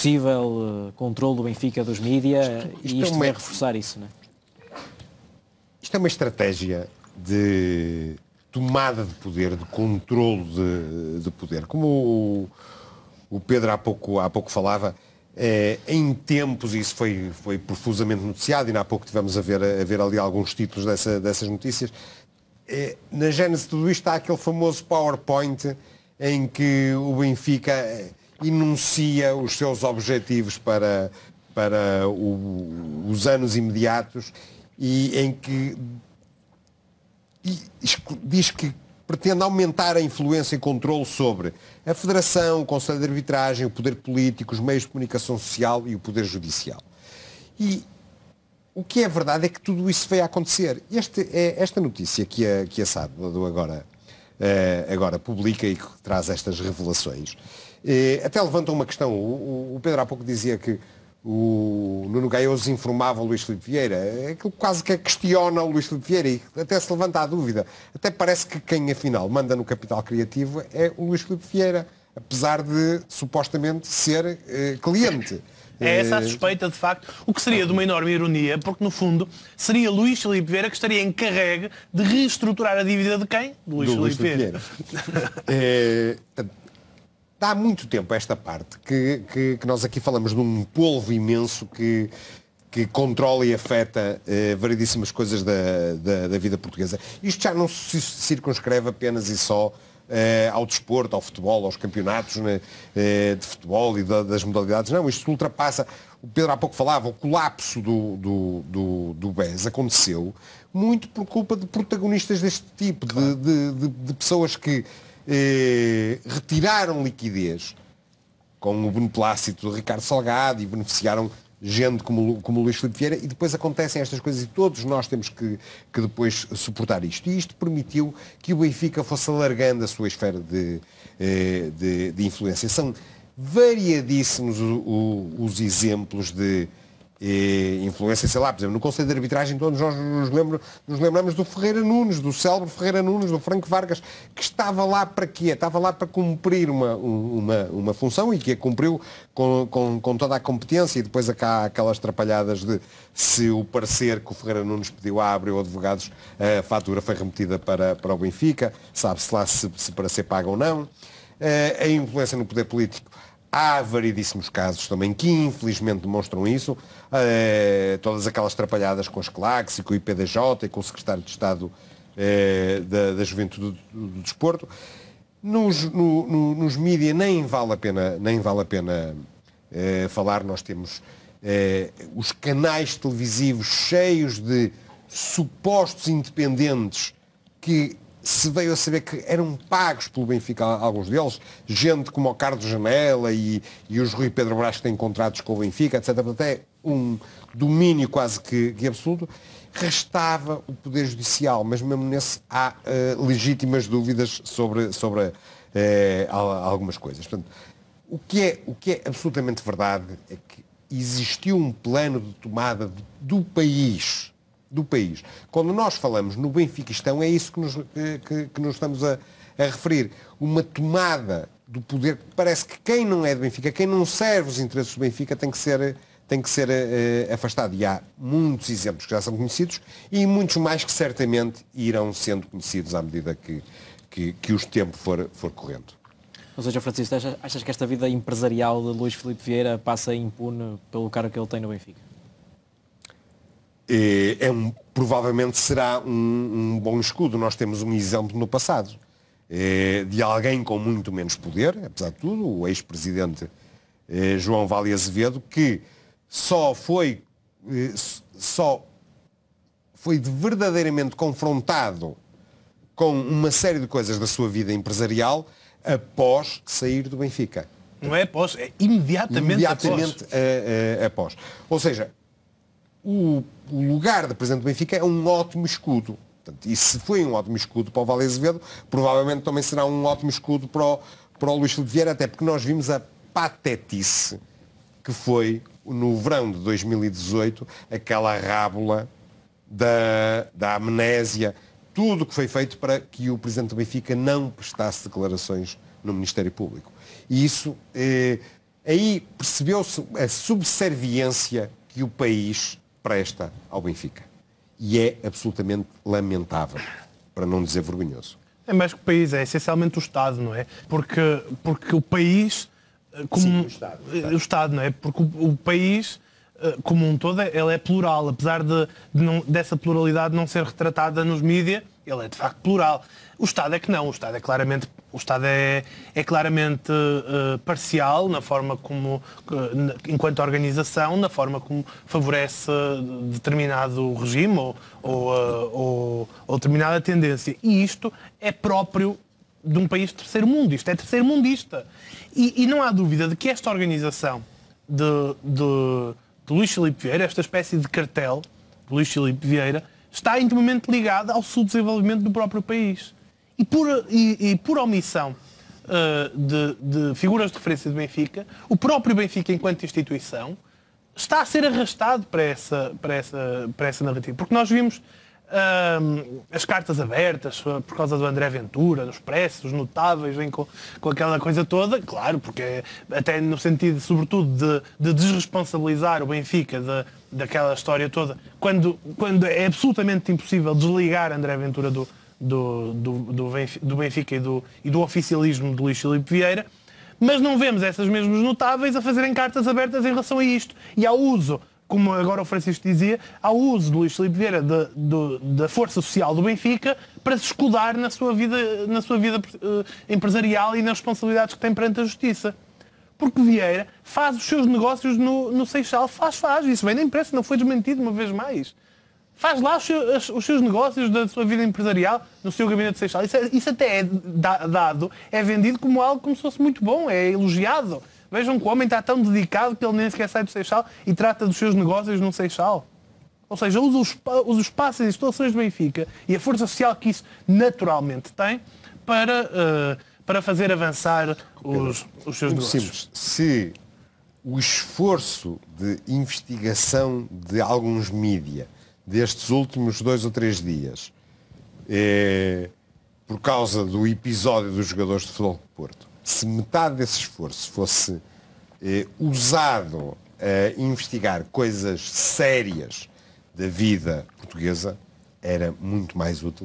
possível controle do Benfica dos mídia e isto vai reforçar isso, não é? Isto é uma estratégia de tomada de poder, de controle de poder. Como o Pedro há pouco falava, em tempos, isso foi profusamente noticiado, e há pouco tivemos a ver ali alguns títulos dessas notícias, na gênese de tudo isto está aquele famoso PowerPoint em que o Benfica enuncia os seus objetivos para os anos imediatos e em que diz que pretende aumentar a influência e controle sobre a Federação, o Conselho de Arbitragem, o poder político, os meios de comunicação social e o poder judicial. E o que é verdade é que tudo isso veio a acontecer. Esta notícia que a SAD agora publica e que traz estas revelações, até levanta uma questão. O Pedro há pouco dizia que o Nuno Gaioso informava o Luís Filipe Vieira. Aquilo quase que questiona o Luís Filipe Vieira e até se levanta a dúvida. Até parece que quem afinal manda no capital criativo é o Luís Filipe Vieira, apesar de supostamente ser cliente. É essa a suspeita, de facto, o que seria de uma enorme ironia, porque no fundo seria Luís Filipe Vieira que estaria encarregue de reestruturar a dívida de quem? Do Luís Filipe Vieira. Há muito tempo esta parte que nós aqui falamos de um polvo imenso que controla e afeta variedíssimas coisas da vida portuguesa. Isto já não se circunscreve apenas e só ao desporto, ao futebol, aos campeonatos de futebol e das modalidades. Não, isto ultrapassa. O Pedro há pouco falava, o colapso do BES aconteceu muito por culpa de protagonistas deste tipo, claro, de pessoas que retiraram liquidez com o beneplácito de Ricardo Salgado e beneficiaram gente como o Luís Filipe Vieira, e depois acontecem estas coisas e todos nós temos que depois suportar isto. E isto permitiu que o Benfica fosse alargando a sua esfera de influência. São variadíssimos os exemplos de influência, sei lá, por exemplo, no Conselho de Arbitragem todos nós nos lembramos do Ferreira Nunes, do célebre Ferreira Nunes, do Franco Vargas, que estava lá para quê? Estava lá para cumprir uma função e que a cumpriu com toda a competência, e depois há aquelas trapalhadas de se o parecer que o Ferreira Nunes pediu à Abreu Advogados, a fatura foi remetida para o Benfica, sabe-se lá se para ser paga ou não. A influência no poder político. Há variedíssimos casos também que infelizmente demonstram isso. Todas aquelas trapalhadas com as claques e com o IPDJ e com o Secretário de Estado da Juventude do Desporto. Nos mídias nem vale a pena falar. Nós temos os canais televisivos cheios de supostos independentes que se veio a saber que eram pagos pelo Benfica, alguns deles, gente como o Carlos Janela e os Rui Pedro Brás que têm contratos com o Benfica, etc. Até um domínio quase que absoluto. Restava o Poder Judicial, mas mesmo nesse há legítimas dúvidas sobre algumas coisas. Portanto, o que é absolutamente verdade é que existiu um plano de tomada do país. Quando nós falamos no benfiquistão, é isso que nos estamos a referir. Uma tomada do poder que parece que quem não é do Benfica, quem não serve os interesses do Benfica, tem que ser afastado. E há muitos exemplos que já são conhecidos e muitos mais que certamente irão sendo conhecidos à medida que os tempos for correndo. Ou seja, Francisco, achas que esta vida empresarial de Luís Filipe Vieira passa impune pelo cargo que ele tem no Benfica? Provavelmente será um bom escudo. Nós temos um exemplo no passado de alguém com muito menos poder, apesar de tudo, o ex-presidente João Vale Azevedo, que só foi verdadeiramente confrontado com uma série de coisas da sua vida empresarial após sair do Benfica. Não é após, é imediatamente após. Ou seja, o lugar de presidente do Benfica é um ótimo escudo. Portanto, e se foi um ótimo escudo para o Vale Azevedo, provavelmente também será um ótimo escudo para o Luís Filipe Vieira, até porque nós vimos a patetice que foi no verão de 2018, aquela rábula da amnésia, tudo o que foi feito para que o presidente do Benfica não prestasse declarações no Ministério Público. E isso Aí percebeu-se a subserviência que o país presta ao Benfica. E é absolutamente lamentável, para não dizer vergonhoso. É mais que o país, é essencialmente o Estado, não é? Porque o país... Como, Sim, o Estado, não é? Porque o país, como um todo, ele é plural. Apesar dessa pluralidade não ser retratada nos mídias, ele é de facto plural. O Estado é que não. O Estado é claramente parcial na forma como, enquanto organização, na forma como favorece determinado regime ou determinada tendência. E isto é próprio de um país de terceiro mundo. Isto é terceiro-mundista. E não há dúvida de que esta organização de Luís Filipe Vieira, esta espécie de cartel de Luís Filipe Vieira, está intimamente ligada ao subdesenvolvimento do próprio país. E por omissão de figuras de referência do Benfica, o próprio Benfica, enquanto instituição, está a ser arrastado para essa narrativa. Porque nós vimos as cartas abertas por causa do André Ventura, nos Expresso, os notáveis, vêm com aquela coisa toda, claro, porque até no sentido, sobretudo, de desresponsabilizar o Benfica daquela história toda, quando é absolutamente impossível desligar André Ventura do Benfica e do oficialismo de Luís Filipe Vieira, mas não vemos essas mesmas notáveis a fazerem cartas abertas em relação a isto. E ao uso, como agora o Francisco dizia, ao uso de Luís Filipe Vieira da força social do Benfica para se escudar na sua vida empresarial e nas responsabilidades que tem perante a justiça. Porque Vieira faz os seus negócios no Seixal. Faz. Isso vem da imprensa, não foi desmentido uma vez mais. Faz lá os seus negócios da sua vida empresarial no seu gabinete de Seixal. Isso até é vendido como algo como se fosse muito bom, é elogiado. Vejam que o homem está tão dedicado que ele nem sequer sai do Seixal e trata dos seus negócios no Seixal. Ou seja, usa os espaços e as instalações do Benfica e a força social que isso naturalmente tem para fazer avançar os seus negócios. Simples. Se o esforço de investigação de alguns mídia destes últimos 2 ou 3 dias, por causa do episódio dos jogadores de futebol do Porto, se metade desse esforço fosse usado a investigar coisas sérias da vida portuguesa, era muito mais útil.